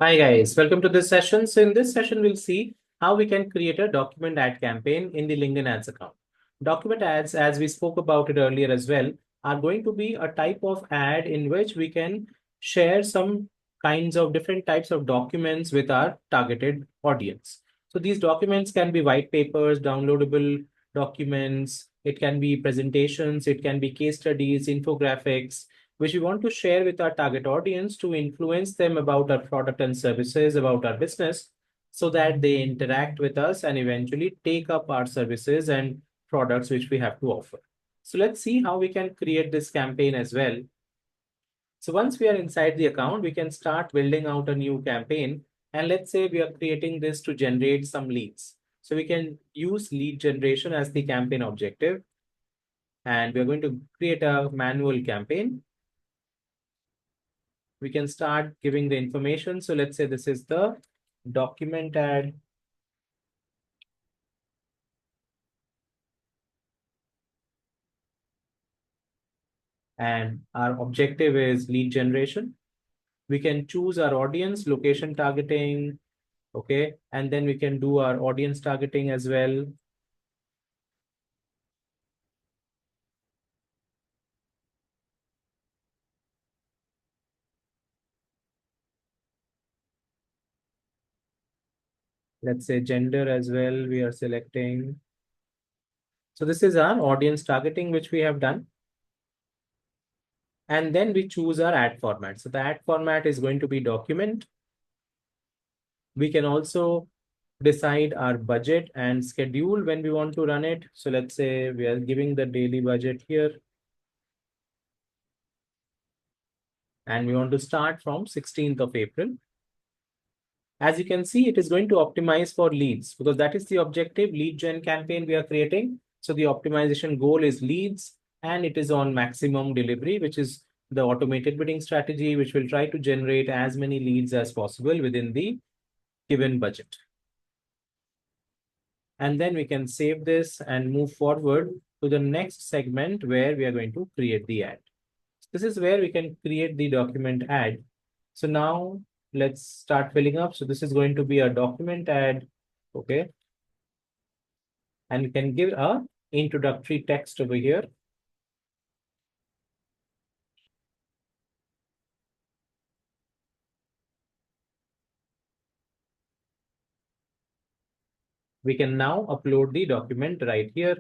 Hi guys, welcome to this session. So in this session, we'll see how we can create a document ad campaign in the LinkedIn ads account. Document ads, as we spoke about it earlier as well, are going to be a type of ad in which we can share some kinds of different types of documents with our targeted audience. So these documents can be white papers, downloadable documents, it can be presentations, it can be case studies, infographics, which we want to share with our target audience to influence them about our product and services, about our business, so that they interact with us and eventually take up our services and products which we have to offer. So let's see how we can create this campaign as well. So once we are inside the account, we can start building out a new campaign. And let's say we are creating this to generate some leads. So we can use lead generation as the campaign objective. And we're going to create a manual campaign. We can start giving the information. So let's say this is the document ad. And our objective is lead generation. We can choose our audience, location targeting, okay? And then we can do our audience targeting as well. Let's say gender as well, we are selecting. So this is our audience targeting, which we have done. And then we choose our ad format. So the ad format is going to be document. We can also decide our budget and schedule when we want to run it. So let's say we are giving the daily budget here. And we want to start from 16th of April. As you can see, it is going to optimize for leads because that is the objective lead gen campaign we are creating. So the optimization goal is leads and it is on maximum delivery, which is the automated bidding strategy, which will try to generate as many leads as possible within the given budget. And then we can save this and move forward to the next segment where we are going to create the ad. This is where we can create the document ad. So now let's start filling up. So this is going to be a document ad, okay? And you can give a introductory text over here. We can now upload the document right here.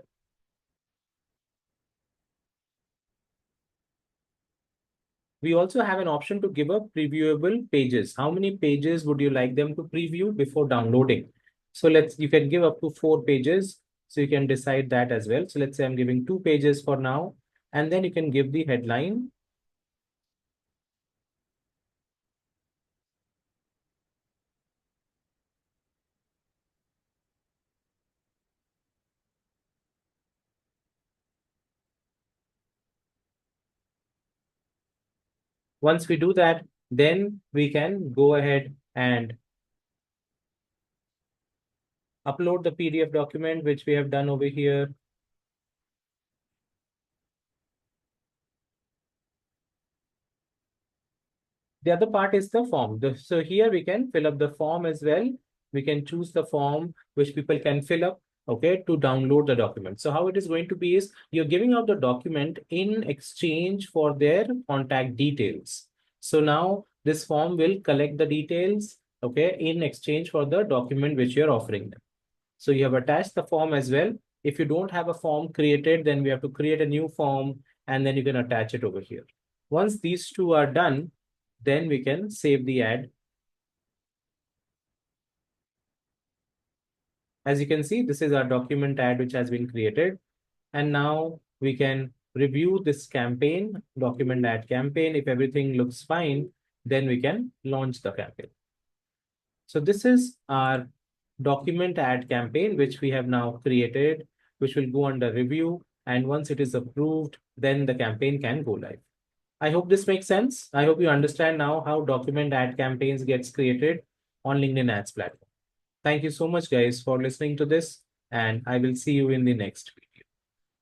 We also have an option to give a previewable pages. How many pages would you like them to preview before downloading? So you can give up to 4 pages. So you can decide that as well. So let's say I'm giving 2 pages for now, and then you can give the headline. Once we do that, then we can go ahead and upload the PDF document, which we have done over here. The other part is the form. So here we can fill up the form as well. We can choose the form which people can fill up, okay, to download the document. So how it is going to be is you're giving out the document in exchange for their contact details. So now this form will collect the details, okay, in exchange for the document which you're offering them. So you have attached the form as well. If you don't have a form created, then we have to create a new form and then you can attach it over here. Once these two are done, then we can save the ad. As you can see, this is our document ad which has been created. And now we can review this campaign, document ad campaign. If everything looks fine, then we can launch the campaign. So this is our document ad campaign, which we have now created, which will go under review. And once it is approved, then the campaign can go live. I hope this makes sense. I hope you understand now how document ad campaigns gets created on LinkedIn ads platform. Thank you so much, guys, for listening to this, and I will see you in the next.